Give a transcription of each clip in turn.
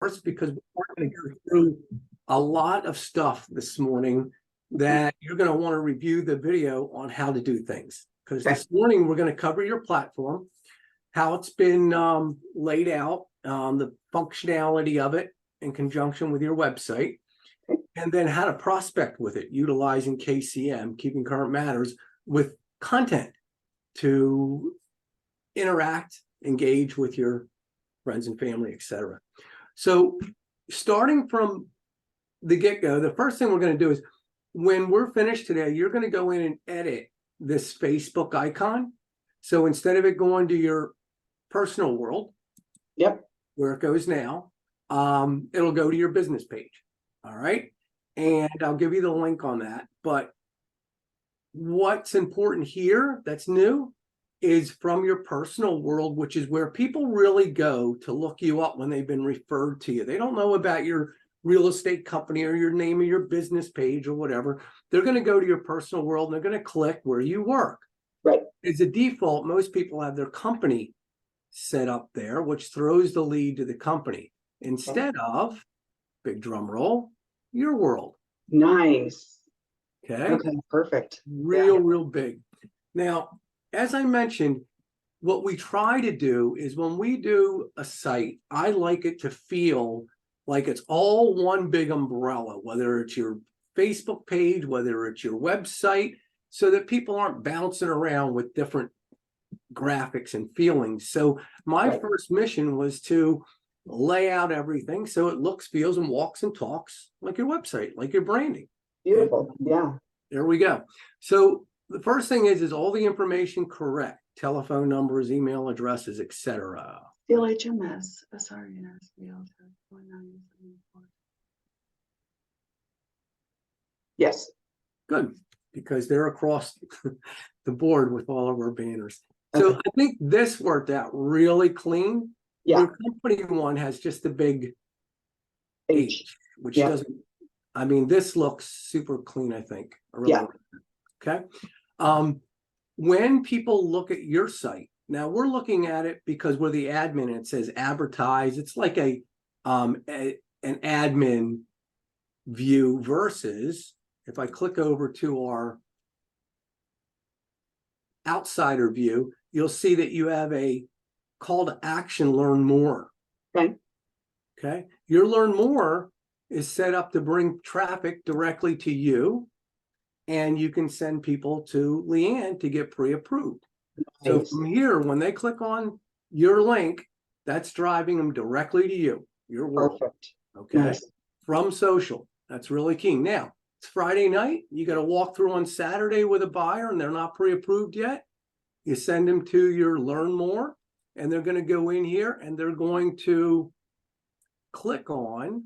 First, because we're going to go through a lot of stuff this morning that you're going to want to review the video on how to do things. Because this morning we're going to cover your platform, how it's been laid out, the functionality of it in conjunction with your website, and then how to prospect with it, utilizing KCM, Keeping Current Matters, with content to interact, engage with your friends and family, etc. So starting from the get-go, the first thing we're going to do is when we're finished today, you're going to go in and edit this Facebook icon. So instead of it going to your personal world, where it goes now, it'll go to your business page. All right. And I'll give you the link on that. But what's important here that's new is from your personal world, which is where people really go to look you up when they've been referred to you. They don't know about your real estate company or your name of your business page or whatever. They're going to go to your personal world and they're going to click where you work. Right. As a default, most people have their company set up there, which throws the lead to the company instead of, big drum roll, your world. Nice. Okay, perfect. Real big. Now, as I mentioned, what we try to do is when we do a site, I like it to feel like it's all one big umbrella, whether it's your Facebook page, whether it's your website, so that people aren't bouncing around with different graphics and feelings. So my first mission was to lay out everything so it looks, feels, and walks and talks like your website, like your branding. Beautiful. There we go. So the first thing is all the information correct? Telephone numbers, email addresses, etc. CLHMS, SRES, REALTOR, 4974. Yes. Good, because they're across the board with all of our banners. So I think this worked out really clean. Your company one has just a big H, which doesn't, I mean, this looks super clean, I think. Okay. When people look at your site, now we're looking at it because we're the admin and it says advertise. It's like an admin view versus if I click over to our outsider view, you'll see that you have a call to action, learn more. Okay. Your learn more is set up to bring traffic directly to you, and you can send people to Leanne to get pre-approved. So from here, when they click on your link, that's driving them directly to you, your world. Okay. From social. That's really key. Now, it's Friday night. You got to walk through on Saturday with a buyer and they're not pre-approved yet. You send them to your learn more, and they're going to go in here and they're going to click on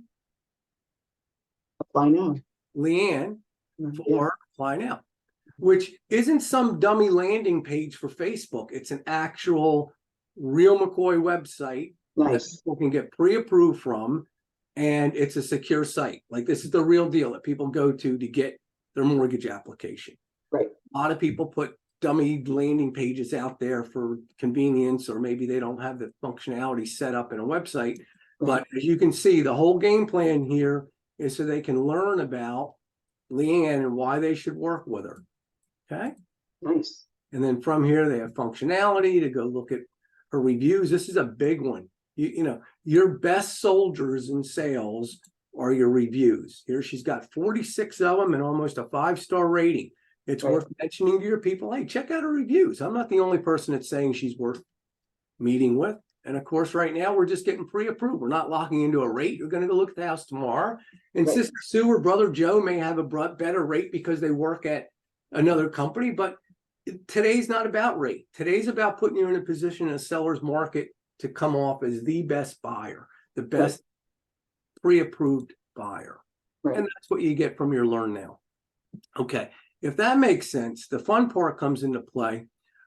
apply now, Leanne, for apply now, which isn't some dummy landing page for Facebook. It's an actual real McCoy website that people can get pre-approved from, and it's a secure site. Like, this is the real deal that people go to get their mortgage application. A lot of people put dummy landing pages out there for convenience, or maybe they don't have the functionality set up in a website. But as you can see, the whole game plan here is so they can learn about Leanne and why they should work with her. Okay. Nice. And then from here, they have functionality to go look at her reviews. This is a big one. You know, your best soldiers in sales are your reviews. Here she's got 46 of them and almost a 5-star rating. It's worth mentioning to your people, hey, check out her reviews. I'm not the only person that's saying she's worth meeting with. And of course, right now, we're just getting pre-approved. We're not locking into a rate. You're going to go look at the house tomorrow. And Sister Sue or Brother Joe may have a better rate because they work at another company. But today's not about rate. Today's about putting you in a position in a seller's market to come off as the best buyer, the best pre-approved buyer. And that's what you get from your Learn Now. Okay. If that makes sense, the fun part comes into play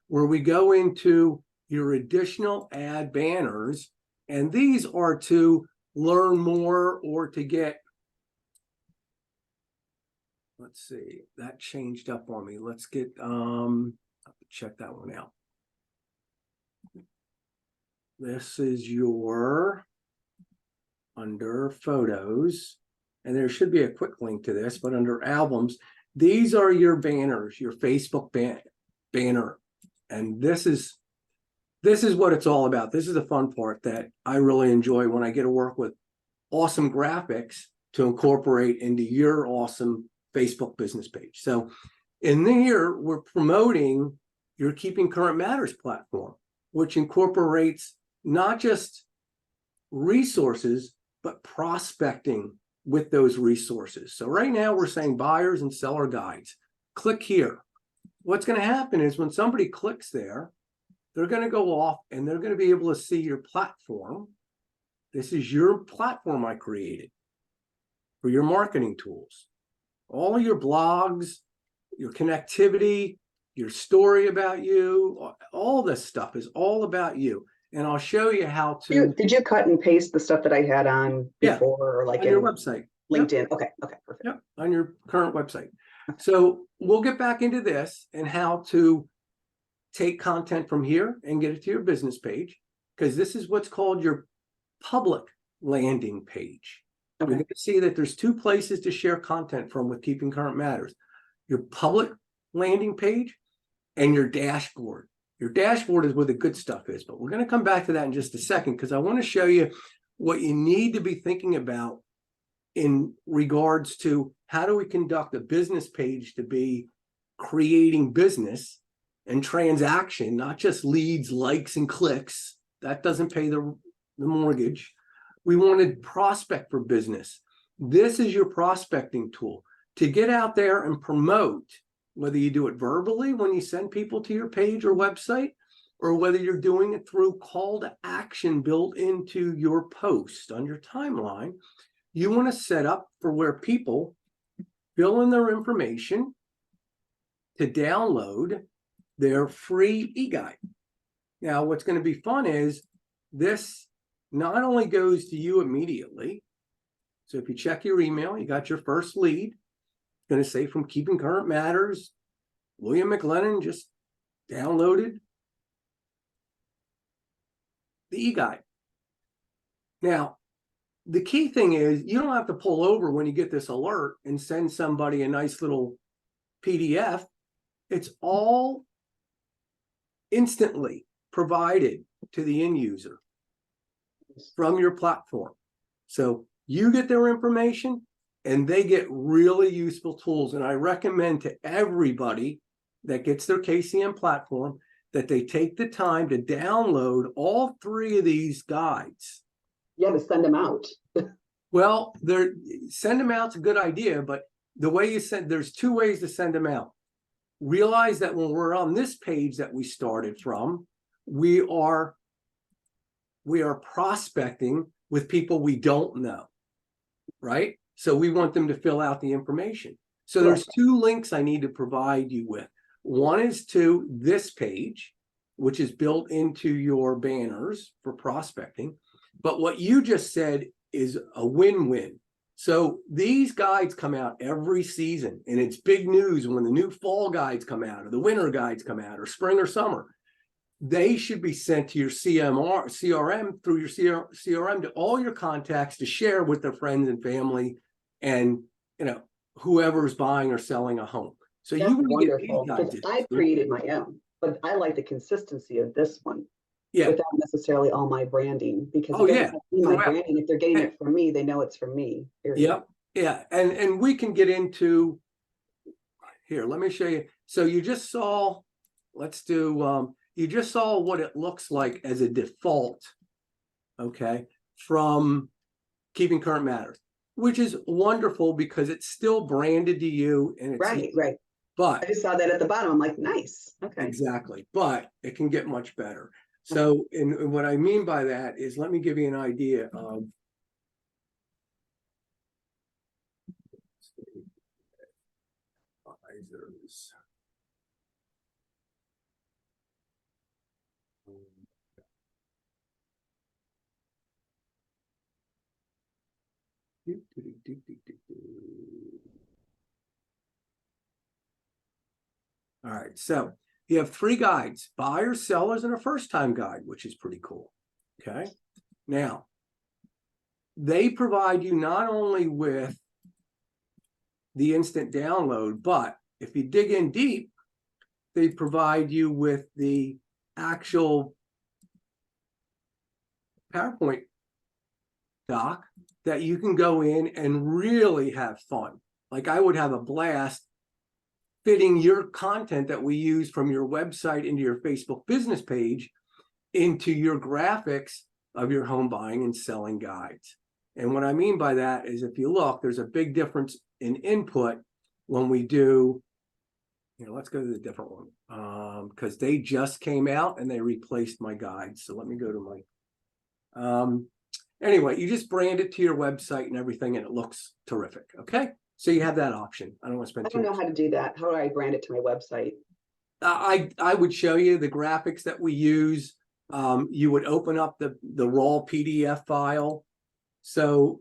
where we go into your additional ad banners, and these are to learn more or to get, let's see, that changed up on me. Let's get, I'll have to check that one out. This is your under photos, and there should be a quick link to this, but under albums, these are your banners, your Facebook banner. And this is what it's all about. This is the fun part that I really enjoy when I get to work with awesome graphics to incorporate into your awesome Facebook business page. So in here, we're promoting your Keeping Current Matters platform, which incorporates not just resources, but prospecting with those resources. So right now we're saying buyers and seller guides. Click here. What's going to happen is when somebody clicks there, they're going to go off and they're going to be able to see your platform. This is your platform I created for your marketing tools. All your blogs, your connectivity, your story about you, all this stuff is all about you. And I'll show you how to. Did you cut and paste the stuff that I had on before, or like on in your website? LinkedIn? Yep. Okay, perfect. Yep, on your current website. So we'll get back into this and how to take content from here and get it to your business page, because this is what's called your public landing page. Okay. You're going to see that there's two places to share content from with Keeping Current Matters: your public landing page and your dashboard. Your dashboard is where the good stuff is, but we're going to come back to that in just a second, because I want to show you what you need to be thinking about in regards to how do we conduct a business page to be creating business and transaction, not just leads, likes, and clicks. That doesn't pay the mortgage. We want to prospect for business. This is your prospecting tool to get out there and promote, whether you do it verbally when you send people to your page or website, or whether you're doing it through call to action built into your post on your timeline. You want to set up for where people fill in their information to download their free e-guide. Now, what's going to be fun is this not only goes to you immediately. So if you check your email, you got your first lead. It's going to say from Keeping Current Matters, William McLennan just downloaded the e-guide. Now, the key thing is you don't have to pull over when you get this alert and send somebody a nice little PDF. It's all instantly provided to the end user from your platform. So you get their information and they get really useful tools. And I recommend to everybody that gets their KCM platform that they take the time to download all three of these guides. Yeah, to send them out. Well, send them out's a good idea, but the way you send, there's two ways to send them out. Realize that when we're on this page that we started from, we are prospecting with people we don't know, right? So we want them to fill out the information. So there's two links I need to provide you with. One is to this page, which is built into your banners for prospecting. But what you just said is a win-win. So these guides come out every season, and it's big news when the new fall guides come out, or the winter guides come out, or spring or summer. They should be sent to your CRM through your CRM to all your contacts to share with their friends and family, and whoever's buying or selling a home. So That's you want to get wonderful, these because guides. I created my own, but I like the consistency of this one. Yeah. Without necessarily all my branding, because Oh, it doesn't yeah. have to be my Correct. branding. If they're getting it from me, they know it's from me. Period. Yep. Yeah. And we can get into here. Let me show you. So you just saw, let's do, you just saw what it looks like as a default, okay, from Keeping Current Matters, which is wonderful because it's still branded to you. And it's Right. But I just saw that at the bottom. I'm like, nice. Okay. exactly. But it can get much better. So, and what I mean by that is, let me give you an idea of advisors. All right, so you have three guides: buyers, sellers, and a first-time guide, which is pretty cool. Okay, now they provide you not only with the instant download, but if you dig in deep, they provide you with the actual PowerPoint doc that you can go in and really have fun. Like I would have a blast fitting your content that we use from your website into your Facebook business page into your graphics of your home buying and selling guides. And what I mean by that is if you look, there's a big difference in input when we do, let's go to the different one because they just came out and they replaced my guides. So let me go to my, anyway, you just brand it to your website and everything and it looks terrific. Okay. So you have that option. I don't want to spend I don't know how to do that. How do I brand it to my website? I would show you the graphics that we use. You would open up the raw PDF file. So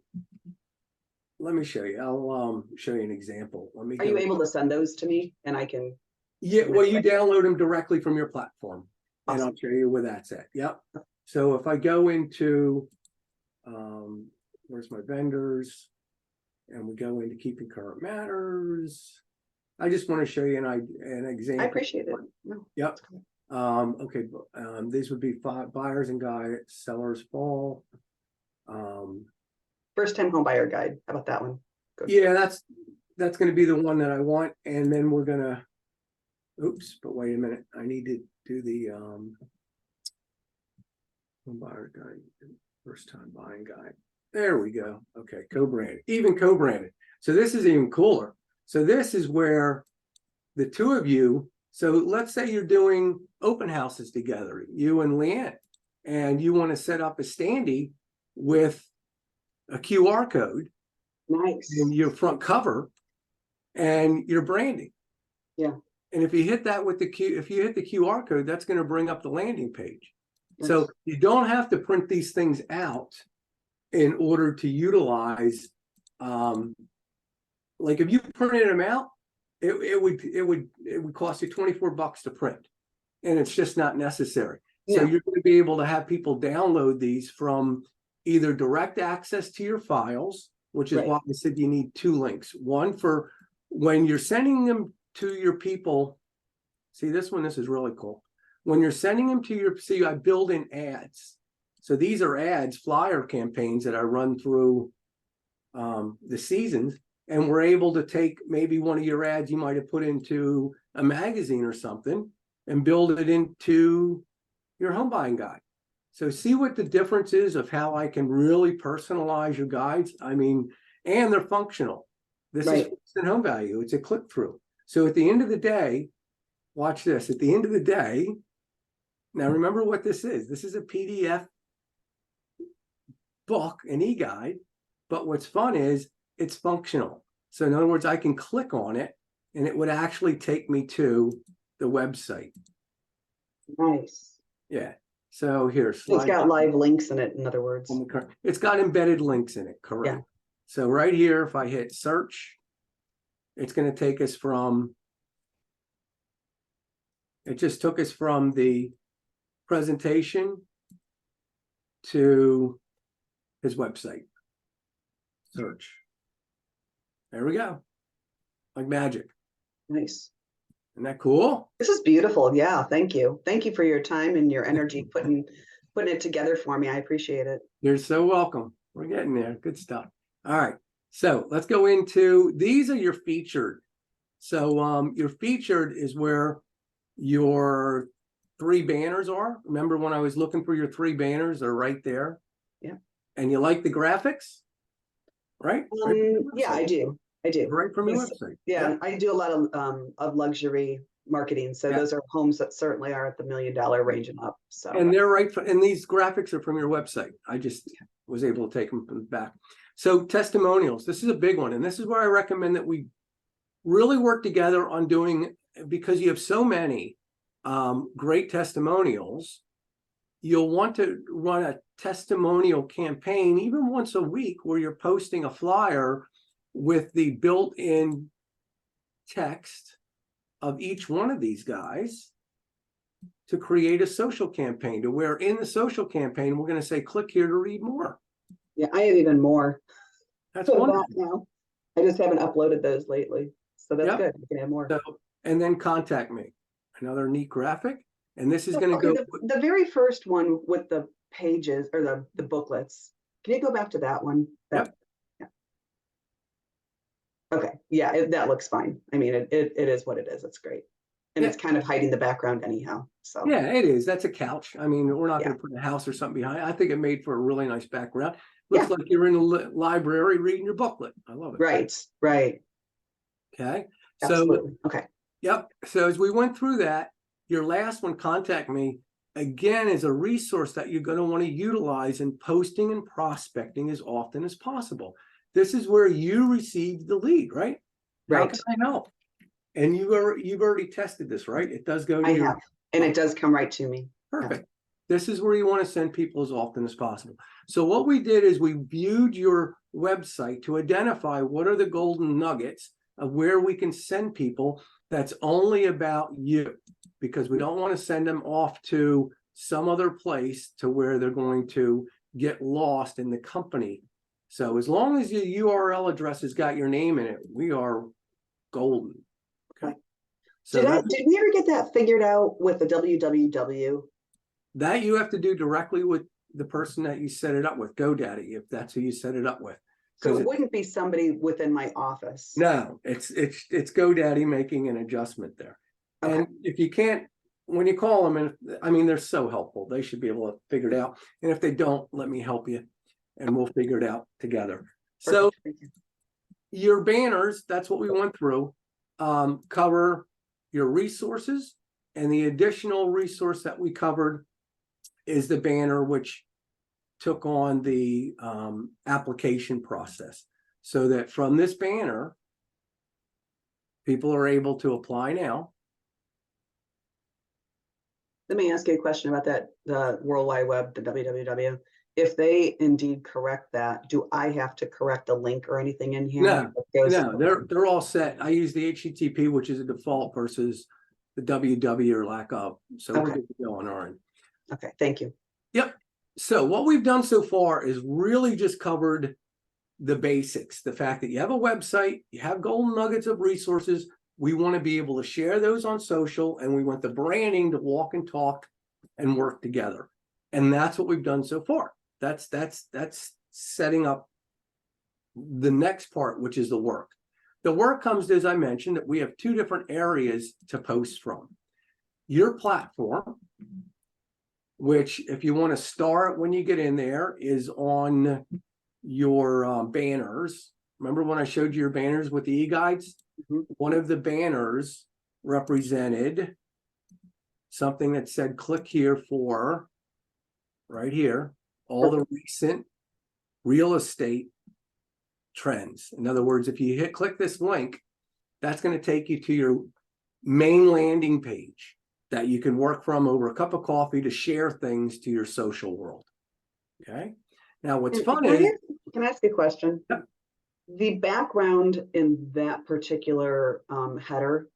let me show you. I'll show you an example. Let me. Are you able to send those to me and I can? Yeah, well, you download them directly from your platform, Awesome. and I'll show you where that's at. Yep. So if I go into, where's my vendors, and we go into keeping current matters. I just want to show you an example. I appreciate it. No, yep. Okay. These would be buyers and guides, sellers fall. First time home buyer guide. How about that one? Good. Yeah, that's going to be the one that I want, and then we're gonna. Oops, but wait a minute. I need to do the home buyer guide, first time buying guide. There we go. Okay, co-branded, even co-branded. So this is even cooler. So this is where the two of you. So let's say you're doing open houses together, you and Leanne, and you want to set up a standee with a QR code. Nice. In your front cover and your branding. Yeah. And if you hit that with if you hit the QR code, that's going to bring up the landing page. Nice. So you don't have to print these things out in order to utilize, like if you printed them out, it would cost you $24 to print, and it's just not necessary. So Yeah. you're going to be able to have people download these from either direct access to your files, which is Right. why I said you need two links. One for when you're sending them to your people. See this one, this is really cool. When you're sending them to your, see, I build in ads. So these are ads, flyer campaigns that I run through the seasons. And we're able to take maybe one of your ads you might have put into a magazine or something and build it into your home buying guide. So see what the difference is of how I can really personalize your guides. I mean, and they're functional. This Right. is instant home value. It's a click through. So at the end of the day, watch this. At the end of the day, now remember what this is. This is a PDF book, an e-guide. But what's fun is it's functional. So in other words, I can click on it and it would actually take me to the website. Nice. Yeah. So here, It's got live links in it, in other words. It's got embedded links in it, correct? Yeah. So right here, if I hit search, it's going to take us from, it just took us from the presentation to his website. Search. There we go. Like magic. Nice. Isn't that cool? This is beautiful. Yeah, thank you. Thank you for your time and your energy putting it together for me. I appreciate it. You're so welcome. We're getting there. Good stuff. All right. So let's go into, these are your featured. So your featured is where your 3 banners are. Remember when I was looking for your 3 banners, they're right there. Yeah. And you like the graphics, right? Yeah, I do. I do. Right from your website. Yeah, I do a lot of luxury marketing. So those are homes that certainly are at the $1 million range and up. So and they're right and these graphics are from your website. I just was able to take them back. So testimonials, this is a big one. And this is where I recommend that we really work together on doing, because you have so many great testimonials, you'll want to run a testimonial campaign even once a week where you're posting a flyer with the built-in text of each one of these guys to create a social campaign, to where in the social campaign, we're going to say, click here to read more. Yeah, I have even more That's to wonderful. that now. I just haven't uploaded those lately. So that's Yep. good. You can have more. So, and then contact me. Another neat graphic. And this is going to Okay, go. the very first one with the pages or the booklets. Can you go back to that one? Yep. Yeah. Okay. Yeah, that looks fine. I mean, it is what it is. It's great. And it's kind of hiding the background anyhow. So Yeah, it is. That's a couch. I mean, we're not Yeah. going to put a house or something behind. I think it made for a really nice background. Looks Yeah. like you're in a library reading your booklet. I love it. right. Okay. Absolutely. Okay. Yep. So as we went through that, your last one, contact me, again, is a resource that you're going to want to utilize in posting and prospecting as often as possible. This is where you receive the lead, right? How Right. can I help? And you've already tested this, right? It does go to I have. And it does come right to me. Perfect. This is where you want to send people as often as possible. So what we did is we viewed your website to identify what are the golden nuggets of where we can send people that's only about you, because we don't want to send them off to some other place to where they're going to get lost in the company. So as long as your URL address has got your name in it, we are golden. Okay. So Did we ever get that figured out with the www? that you have to do directly with the person that you set it up with, GoDaddy, if that's who you set it up with. So it wouldn't be somebody within my office. No, it's GoDaddy making an adjustment there. Okay. And if you can't, when you call them, and I mean, they're so helpful. They should be able to figure it out. And if they don't, let me help you and we'll figure it out together. So your banners, that's what we went through, cover your resources, and the additional resource that we covered is the banner, which took on the application process, so that from this banner, people are able to apply now. Let me ask you a question about that, the World Wide Web, the www. If they indeed correct that, do I have to correct a link or anything in here? No, they're all set. I use the HTTP, which is a default, versus the www or lack of. So we're good to go on our end. Okay, thank you. Yep. So what we've done so far is really just covered the basics. The fact that you have a website, you have golden nuggets of resources. We want to be able to share those on social, and we want the branding to walk and talk and work together. And that's what we've done so far. That's setting up the next part, which is the work. The work comes, as I mentioned, that we have two different areas to post from. Your platform, which, if you want to start when you get in there, is on your banners. Remember when I showed you your banners with the e-guides? One of the banners represented something that said, click here for, right here, all the recent real estate trends. In other words, if you click this link, that's going to take you to your main landing page that you can work from over a cup of coffee to share things to your social world. Okay. Now, what's fun is, can I ask a question? Yep. The background in that particular header,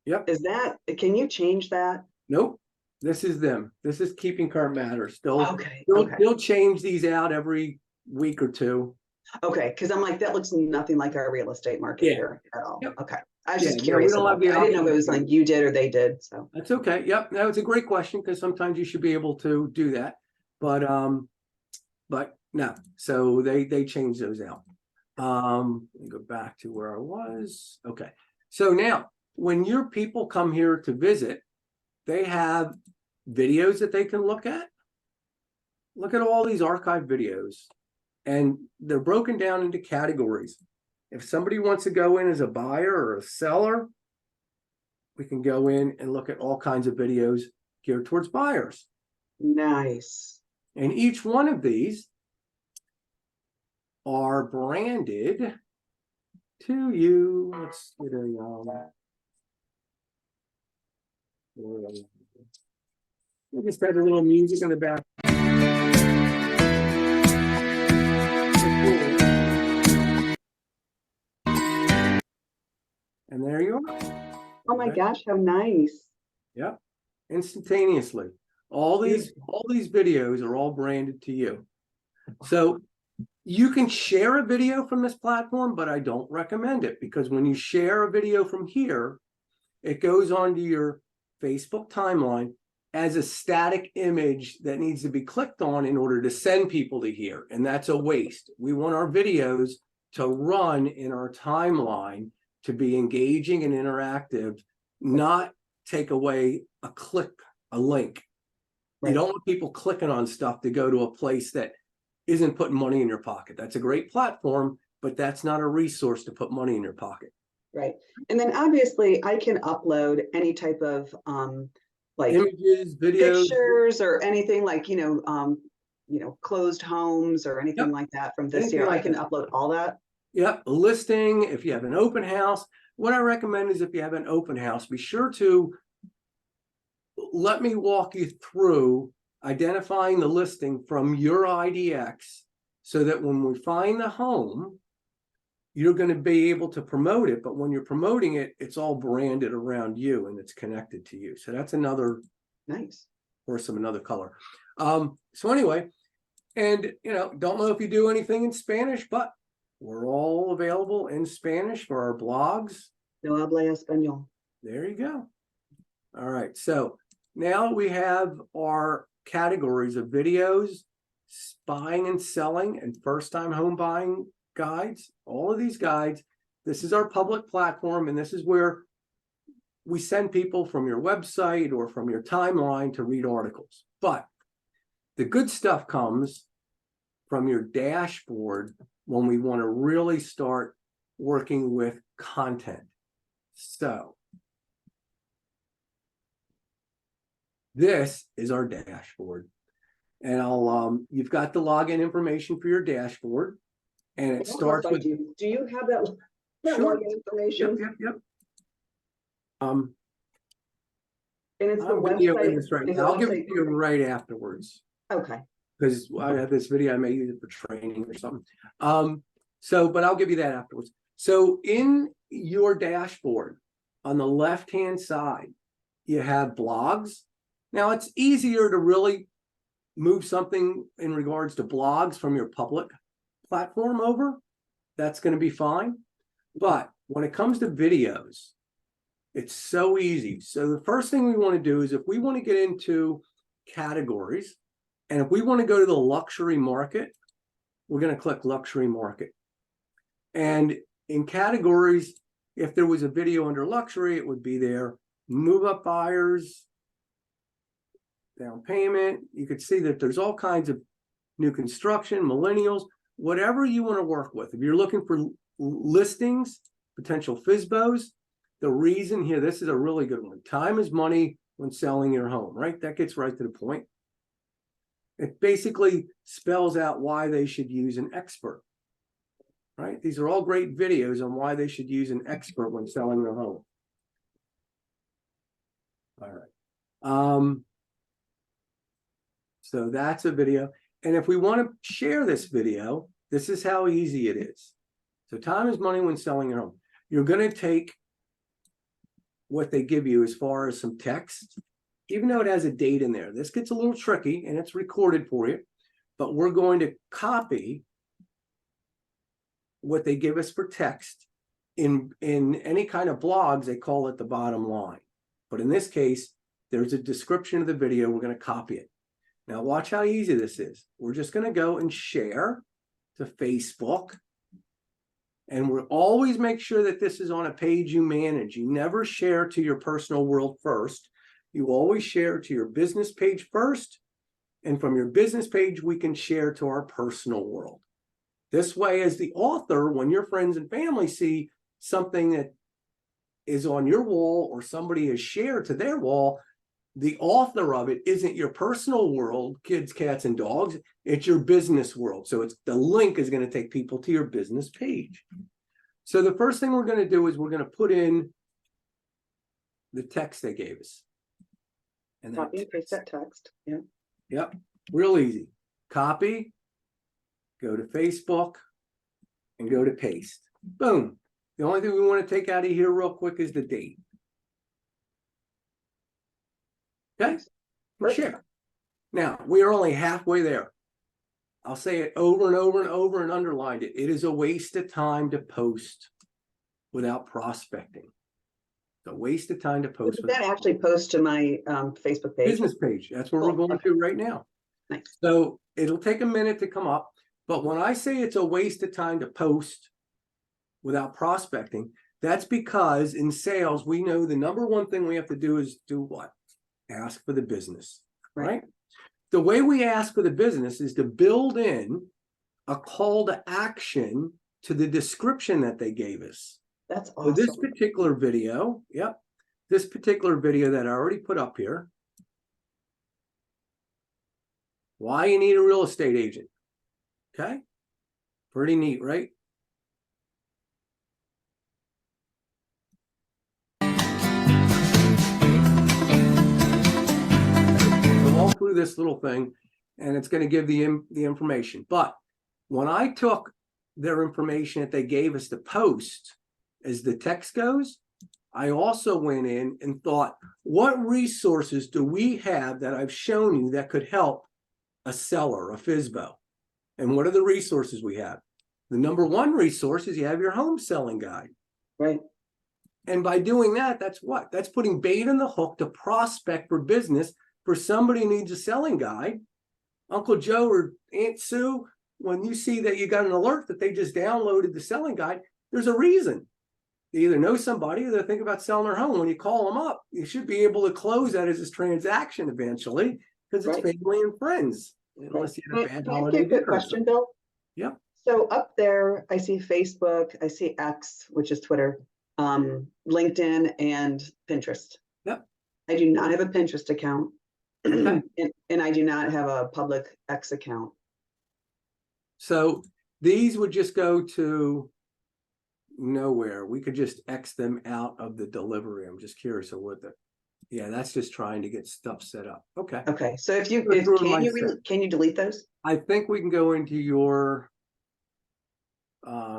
yep, is that, can you change that? nope. This is them. This is Keeping Current Matters. Okay. They'll change these out every week or two. Okay, because I'm like, that looks nothing like our real estate market here at all. Yep. Okay, I was just Yeah, curious we don't about have that. the I didn't know if it was option. like you did or they did. So That's okay. Yep. That was a great question, because sometimes you should be able to do that. But no. So they change those out. Let me go back to where I was. Okay. So now when your people come here to visit, they have videos that they can look at. Look at all these archive videos, and they're broken down into categories. If somebody wants to go in as a buyer or a seller, we can go in and look at all kinds of videos geared towards buyers. nice. And each one of these are branded to you. Let's get a we just had a little music in the back. And there you are. Oh my gosh, how nice. Yep. Instantaneously. All these videos are all branded to you. So You can share a video from this platform, but I don't recommend it, because when you share a video from here, it goes onto your Facebook timeline as a static image that needs to be clicked on in order to send people to here. And that's a waste. We want our videos to run in our timeline, to be engaging and interactive, not take away a click, a link. You don't want people clicking on stuff to go to a place that isn't putting money in your pocket. That's a great platform, but that's not a resource to put money in your pocket. Right. And then obviously I can upload any type of like Images, videos, pictures or anything like, closed homes or anything like that from this Anything year. I like can that. upload all that. Yep, a listing. If you have an open house, what I recommend is if you have an open house, be sure to let me walk you through identifying the listing from your IDX, so that when we find the home, you're going to be able to promote it. But when you're promoting it, it's all branded around you and it's connected to you. So that's another Nice. horse of another color. So anyway, and don't know if you do anything in Spanish, but we're all available in Spanish for our blogs. No habla español. There you go. All right. So now we have our categories of videos, buying and selling, and first-time home buying guides. All of these guides. This is our public platform, and this is where we send people from your website or from your timeline to read articles. But the good stuff comes from your dashboard when we want to really start working with content. So this is our dashboard, and you've got the login information for your dashboard, and it starts with. Do you have that Sure. login information? Yep. And it's the I'm videoing website. this right is the now. I'll give it website- to you right afterwards, Okay. because I have this video. I may use it for training or something. But I'll give you that afterwards. So in your dashboard, on the left-hand side, you have blogs. Now it's easier to really move something in regards to blogs from your public platform over. That's going to be fine. But when it comes to videos, it's so easy. So the first thing we want to do is, if we want to get into categories, and if we want to go to the luxury market, we're going to click luxury market. And in categories, if there was a video under luxury, it would be there. Move up buyers, down payment. You could see that there's all kinds of new construction, millennials, whatever you want to work with. If you're looking for listings, potential FSBOs, the reason here, this is a really good one. Time is money when selling your home, right? That gets right to the point. It basically spells out why they should use an expert, right? These are all great videos on why they should use an expert when selling their home. All right. So that's a video. And if we want to share this video, this is how easy it is. So time is money when selling your home. You're going to take what they give you as far as some text, even though it has a date in there. This gets a little tricky and it's recorded for you, but we're going to copy what they give us for text. In any kind of blogs, they call it the bottom line. But in this case, there's a description of the video. We're going to copy it. Now watch how easy this is. We're just going to go and share to Facebook. And we'll always make sure that this is on a page you manage. You never share to your personal world first. You always share to your business page first. And from your business page, we can share to our personal world. This way, as the author, when your friends and family see something that is on your wall or somebody has shared to their wall, the author of it isn't your personal world, kids, cats, and dogs. It's your business world. So the link is going to take people to your business page. So the first thing we're going to do is we're going to put in the text they gave us. And Copy and paste that text. Yeah. Yep. Real easy. Copy, go to Facebook, and go to paste. Boom. The only thing we want to take out of here real quick is the date. Okay, share. Now, we are only halfway there. I'll say it over and over and over and underlined it. It is a waste of time to post without prospecting. It's a waste of time to post. Did that actually post to my Facebook page? Business page. That's where we're Cool. going to right now. Nice. So it'll take a minute to come up. But when I say it's a waste of time to post without prospecting, that's because in sales, we know the number one thing we have to do is do what? Ask for the business, right? The way we ask for the business is to build in a call to action to the description that they gave us. That's So awesome. this particular video, this particular video that I already put up here, why you need a real estate agent. Okay, pretty neat, right? We'll walk through this little thing, and it's going to give the information. But when I took their information that they gave us to post, as the text goes, I also went in and thought, what resources do we have that I've shown you that could help a seller, a FSBO? And what are the resources we have? The number one resource is you have your home selling guide. Right. And by doing that, that's what? That's putting bait on the hook to prospect for business for somebody who needs a selling guide. Uncle Joe or Aunt Sue, when you see that you got an alert that they just downloaded the selling guide, there's a reason. They either know somebody or they're thinking about selling their home. When you call them up, you should be able to close that as a transaction eventually because it's family and friends. Unless you had a bad Can I ask holiday you a quick dinner or question, something. Bill? Yeah. So up there, I see Facebook, I see X, which is Twitter, LinkedIn, and Pinterest. Yep. I do not have a Pinterest account, Okay. and I do not have a public X account. So these would just go to nowhere. We could just X them out of the delivery. I'm just curious of what yeah, that's just trying to get stuff set up. Okay. Okay, so if you Go through my can you delete those? I think we can go into your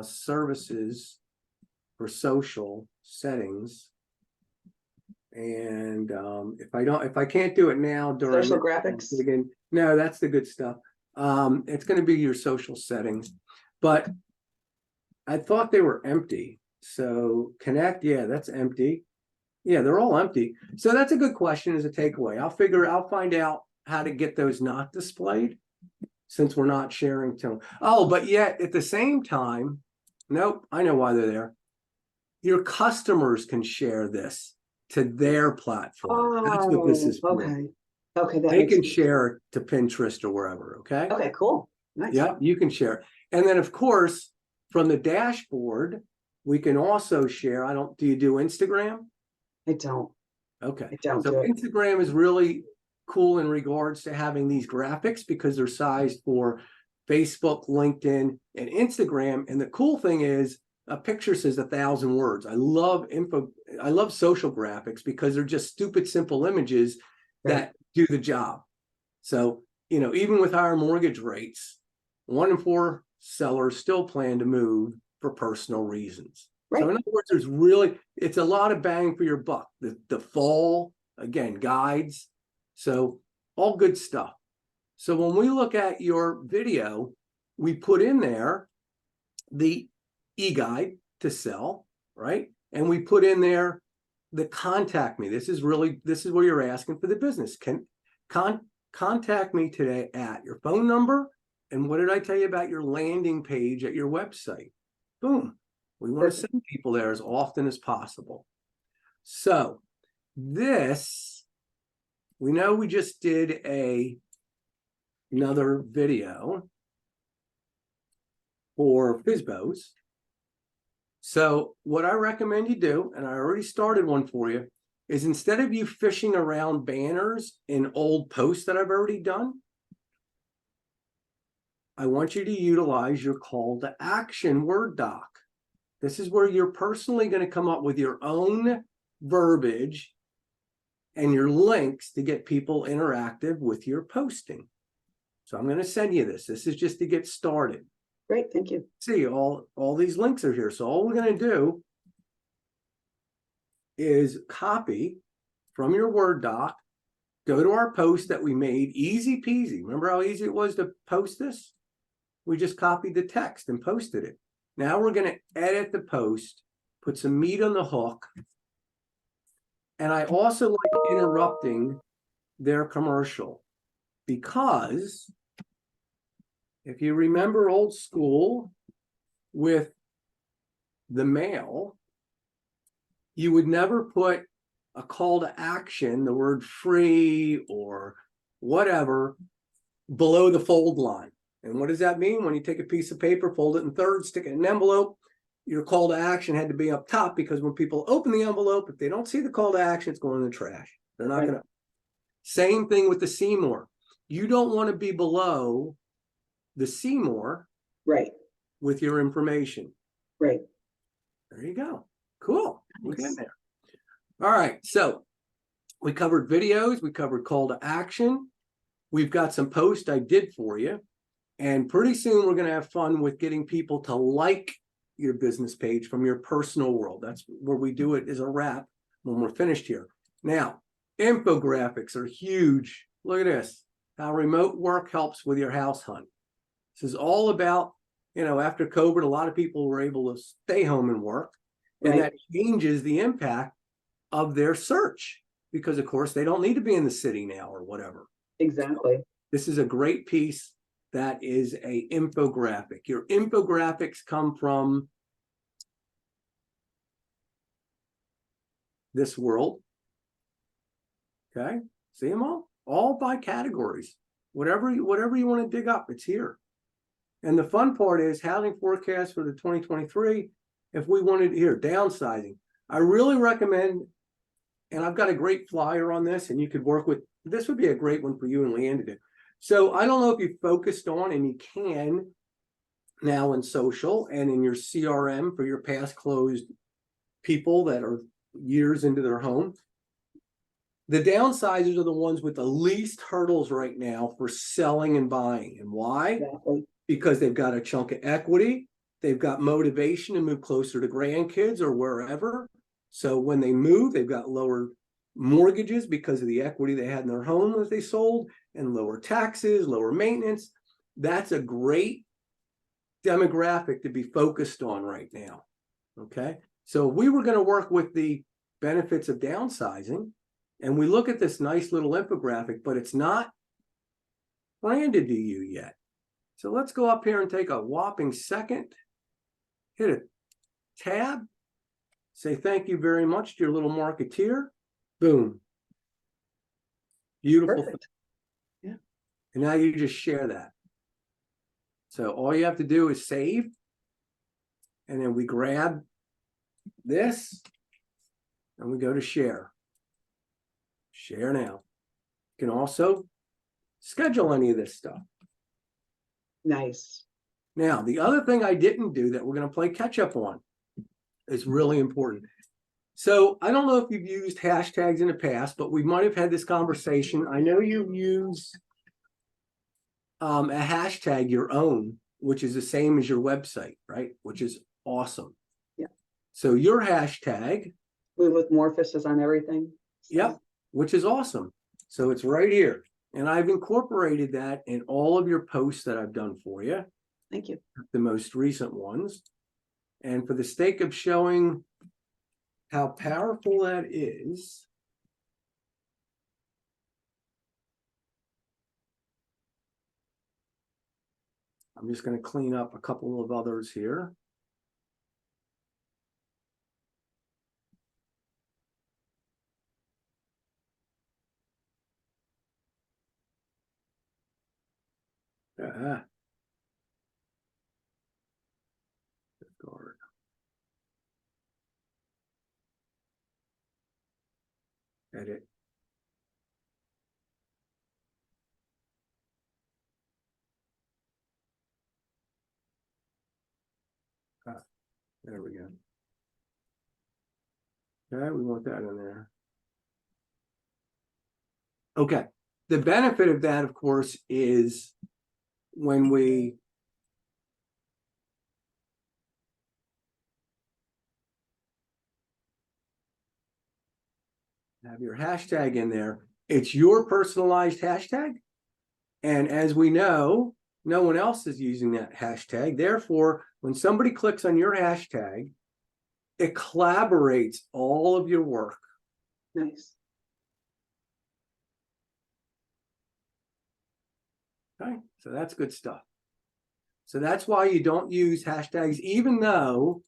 services for social settings. And if I can't do it now during Social graphics? No, that's the good stuff. It's going to be your social settings, but I thought they were empty. So connect, yeah, that's empty. Yeah, they're all empty. So that's a good question as a takeaway. I'll find out how to get those not displayed since we're not sharing to. Oh, but yet at the same time, nope, I know why they're there. Your customers can share this to their platform. That's what this is for. Okay, They can share it to Pinterest or wherever, okay? Okay, cool. Nice. Yeah, you can share it. And then of course, from the dashboard, we can also share. Do you do Instagram? I don't. Okay. I don't So do it. Instagram is really cool in regards to having these graphics because they're sized for Facebook, LinkedIn, and Instagram. And the cool thing is a picture says 1,000 words. I love social graphics because they're just stupid, simple images that do the job. So, even with higher mortgage rates, 1 in 4 sellers still plan to move for personal reasons. Right. So in other words, it's a lot of bang for your buck. The fall, again, guides. So all good stuff. So when we look at your video, we put in there the e-guide to sell, right? And we put in there the contact me. This is where you're asking for the business. Contact me today at your phone number. And what did I tell you about your landing page at your website? Boom. We want to send people there as often as possible. So this, we know we just did another video for FSBOs. So what I recommend you do, and I already started one for you, is instead of you fishing around banners in old posts that I've already done, I want you to utilize your call to action Word doc. This is where you're personally going to come up with your own verbiage and your links to get people interactive with your posting. So I'm going to send you this. This is just to get started. Great, thank you. See, all these links are here. So all we're going to do is copy from your Word doc, go to our post that we made, easy peasy. Remember how easy it was to post this? We just copied the text and posted it. Now we're going to edit the post, put some meat on the hook. And I also like interrupting their commercial because if you remember old school with the mail, you would never put a call to action, the word free or whatever, below the fold line. And what does that mean? When you take a piece of paper, fold it in thirds, stick it in an envelope, your call to action had to be up top because when people open the envelope, if they don't see the call to action, it's going in the trash. They're not going to. Same thing with the Seymour. You don't want to be below the Seymour with your information. Right. There you go. Cool. We're Nice. getting there. All right. So we covered videos. We covered call to action. We've got some posts I did for you. And pretty soon we're going to have fun with getting people to like your business page from your personal world. That's where we do it as a wrap when we're finished here. Now, infographics are huge. Look at this. How remote work helps with your house hunt. This is all about, after COVID, a lot of people were able to stay home and work. And that changes the impact of their search because, of course, they don't need to be in the city now or whatever. Exactly. So this is a great piece that is a infographic. Your infographics come from this world. Okay, see them all by categories. Whatever you want to dig up, it's here. And the fun part is housing forecast for the 2023. If we wanted here, downsizing, I really recommend, and I've got a great flyer on this, and you could work with, this would be a great one for you and Leanne to do. So I don't know if you focused on, and you can now in social and in your CRM for your past closed people that are years into their home. The downsizers are the ones with the least hurdles right now for selling and buying. And why? Exactly. Because they've got a chunk of equity. They've got motivation to move closer to grandkids or wherever. So when they move, they've got lower mortgages because of the equity they had in their home that they sold, and lower taxes, lower maintenance. That's a great demographic to be focused on right now. Okay. So we were going to work with the benefits of downsizing, and we look at this nice little infographic, but it's not branded to you yet. So let's go up here and take a whopping second, hit a tab, say thank you very much to your little marketeer. Boom. Beautiful. Perfect. Yeah. And now you just share that. So all you have to do is save. And then we grab this and we go to share. Share now. You can also schedule any of this stuff. Nice. Now, the other thing I didn't do that we're going to play catch up on is really important. So I don't know if you've used hashtags in the past, but we might have had this conversation. I know you use a hashtag your own, which is the same as your website, right? Which is awesome. Yeah. So your hashtag. With Morfas is on everything. So. Yep. Which is awesome. So it's right here. And I've incorporated that in all of your posts that I've done for you. Thank you. The most recent ones. And for the sake of showing how powerful that is, I'm just going to clean up a couple of others here. Guard. Edit. There we go. Okay, we want that in there. Okay. The benefit of that, of course, is when we have your hashtag in there, it's your personalized hashtag. And as we know, No one else is using that hashtag. Therefore, when somebody clicks on your hashtag, it collaborates all of your work. Nice. Okay, so that's good stuff. So that's why you don't use hashtags, even though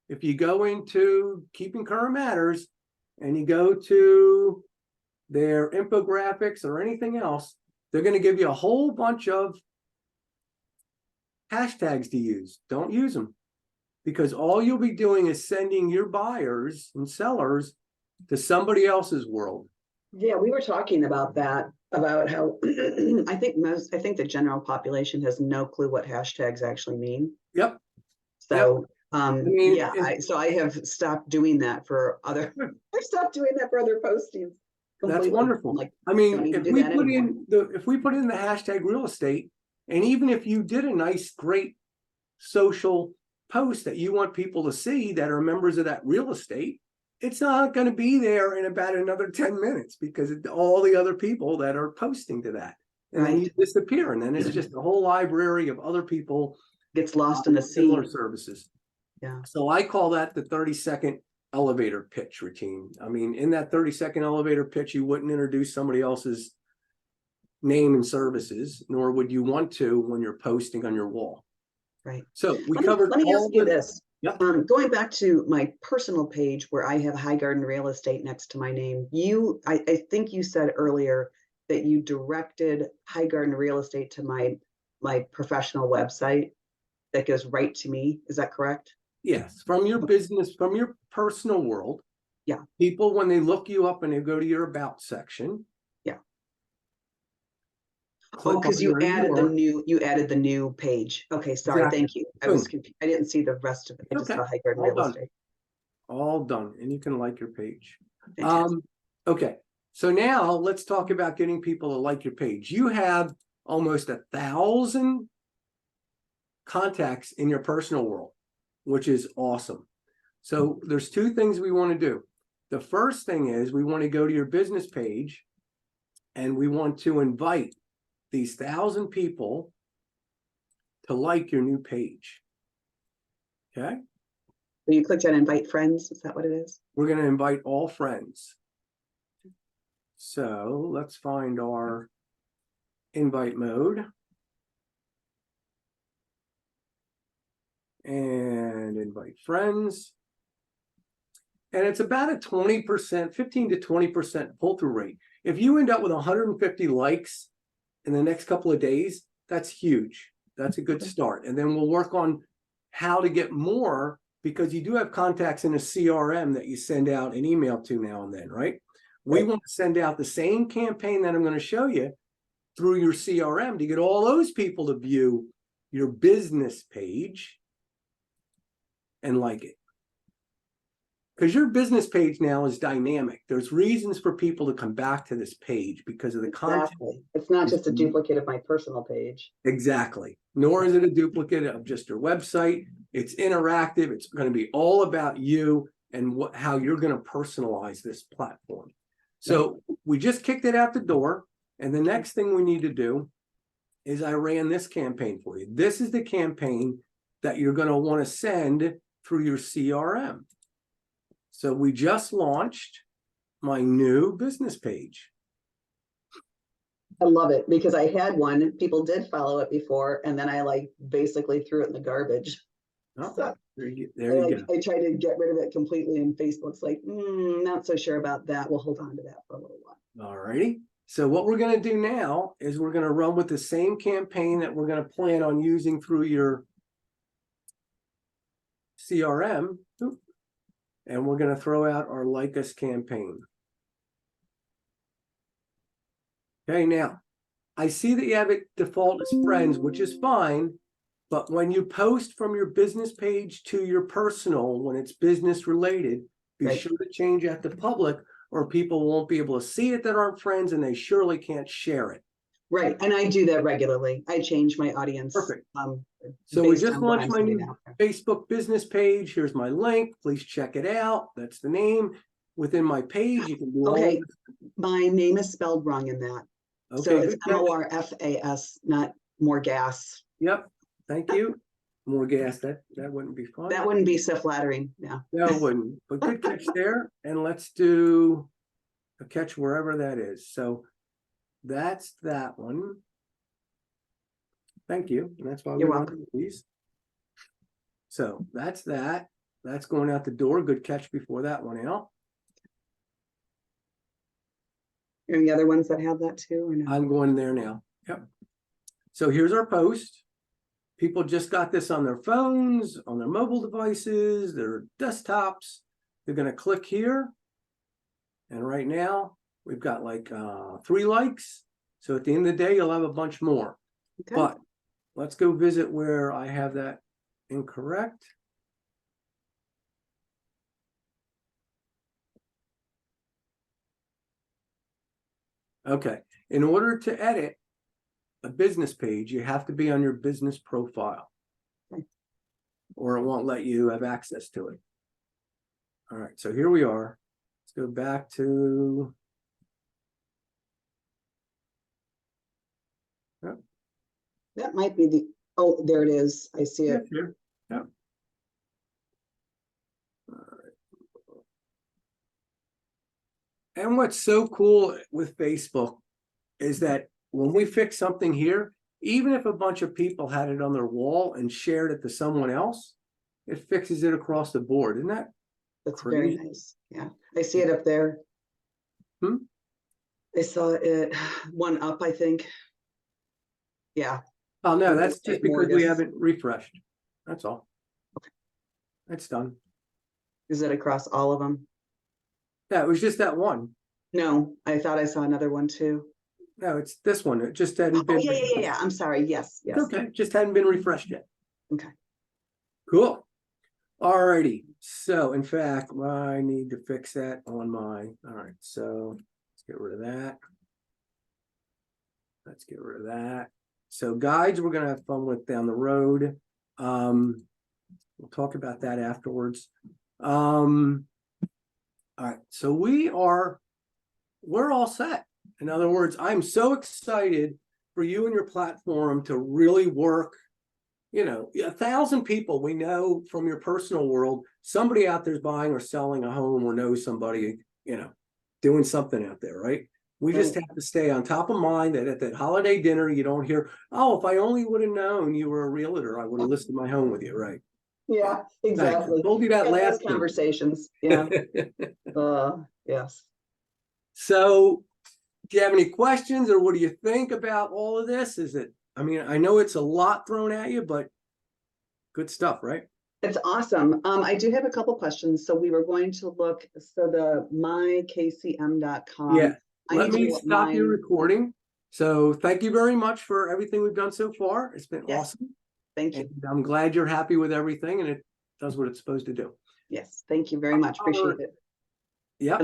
if you go into Keeping Current Matters and you go to their infographics or anything else, they're going to give you a whole bunch of hashtags to use. Don't use them, because all you'll be doing is sending your buyers and sellers to somebody else's world. Yeah, we were talking about that, about how I think the general population has no clue what hashtags actually mean. Yep. So, mean, so I have stopped doing that for other, I've stopped doing that for other postings. That's wonderful. Like, I mean, if we put in the hashtag real estate, and even if you did a nice, great social post that you want people to see that are members of that real estate, it's not going to be there in about another 10 minutes because all the other people that are posting to that, and then you disappear, and then it's just a whole library of other people gets lost in the similar sea. services. Yeah. So I call that the 30-second elevator pitch routine. I mean, in that 30-second elevator pitch, you wouldn't introduce somebody else's name and services, nor would you want to when you're posting on your wall. Right. So we let covered. me ask you this. Yep. Going back to my personal page where I have Highgarden Real Estate next to my name, I think you said earlier that you directed Highgarden Real Estate to my professional website that goes right to me. Is that correct? Yes, from your business, from your personal world. Yeah. People, when they look you up and they go to your about section. Yeah. Oh, because you added the new page. Okay, sorry. Exactly. Thank you. I was confused. I didn't see the rest of it. I just saw Highgarden Real Estate. All done, and you can like your page. Fantastic. Okay, so now let's talk about getting people to like your page. You have almost 1,000 contacts in your personal world, which is awesome. So there's two things we want to do. The first thing is we want to go to your business page and we want to invite these 1,000 people to like your new page. Okay. So you clicked on invite friends. Is that what it is? We're going to invite all friends. So let's find our invite mode. And invite friends. And it's about a 20%, 15 to 20% pull-through rate. If you end up with 150 likes in the next couple of days, that's huge. That's a good start. And then we'll work on how to get more, because you do have contacts in a CRM that you send out an email to now and then, right? We want to send out the same campaign that I'm going to show you through your CRM to get all those people to view your business page and like it. Because your business page now is dynamic. There's reasons for people to come back to this page because of the content. It's not just a duplicate of my personal page. Exactly. Nor is it a duplicate of just your website. It's interactive. It's going to be all about you and how you're going to personalize this platform. So we just kicked it out the door. And the next thing we need to do is I ran this campaign for you. This is the campaign that you're going to want to send through your CRM. So we just launched my new business page. I love it because I had one. People did follow it before, and then I basically threw it in the garbage. Oh, so there you go. I tried to get rid of it completely, and Facebook's like, not so sure about that. We'll hold on to that for a little while. All righty. So what we're going to do now is we're going to run with the same campaign that we're going to plan on using through your CRM. And we're going to throw out our Like Us campaign. Okay, now, I see that you have it default as friends, which is fine. But when you post from your business page to your personal, when it's business related, be sure to change that to public, or people won't be able to see it that aren't friends, and they surely can't share it. Right, and I do that regularly. I change my audience. Perfect. So we just launched my new out Facebook business page. Here's my link. Please check it out. That's the name. Within my page, you can do all my name is spelled wrong in that. Okay, so it's Morfas, not more gas. Yep, thank you. More gas, that wouldn't be fun. That wouldn't be so flattering. Yeah. No, it wouldn't, but good catch there. And let's do a catch wherever that is. So that's that one. Thank you. And that's why we You're run welcome. these. So that's that. That's going out the door. Good catch before that one out. Any other ones that have that too? Or no? I'm going there now. Yep. So here's our post. People just got this on their phones, on their mobile devices, their desktops. They're going to click here. And right now we've got like 3 likes. So at the end of the day, you'll have a bunch more. Okay. But let's go visit where I have that incorrect. Okay. In order to edit a business page, you have to be on your business profile. Okay. Or it won't let you have access to it. All right, so here we are. Let's go back to That might be the, oh, there it is. I see it. here. Yep. All right. And what's so cool with Facebook is that when we fix something here, even if a bunch of people had it on their wall and shared it to someone else, it fixes it across the board. Isn't that That's crazy? very nice. Yeah. I see it up there. Hmm? I saw it one up, I think. Yeah. Oh, no, that's Take just because we Morgus. haven't refreshed. That's all. Okay. That's done. Is it across all of them? Yeah, it was just that one. No, I thought I saw another one too. No, it's this one. It just hadn't Oh, been. yeah. I'm sorry. Yes. It's okay, just hadn't been refreshed yet. Okay. Cool. Alrighty. So in fact, I need to fix that on my, all right, so let's get rid of that. Let's get rid of that. So guides, we're gonna have fun with down the road. We'll talk about that afterwards. All right, so we're all set. In other words, I'm so excited for you and your platform to really work. You know, 1,000 people we know from your personal world, somebody out there's buying or selling a home or knows somebody, you know, doing something out there, right? We just have to stay on top of mind that at that holiday dinner, you don't hear, oh, if I only would have known you were a realtor, I would have listed my home with you, right? Yeah, exactly. I told you that Yeah, last those conversations. Yeah. Yes. So do you have any questions or what do you think about all of this? Is it, I mean, I know it's a lot thrown at you, but good stuff, right? It's awesome. I do have a couple questions. So we were going to look, so the mykcm.com. Yeah, I let need to me look stop your mine. recording. So thank you very much for everything we've done so far. It's been Yes. awesome. Thank you. And I'm glad you're happy with everything and it does what it's supposed to do. Yes, thank you very much. Appreciate it. Yep.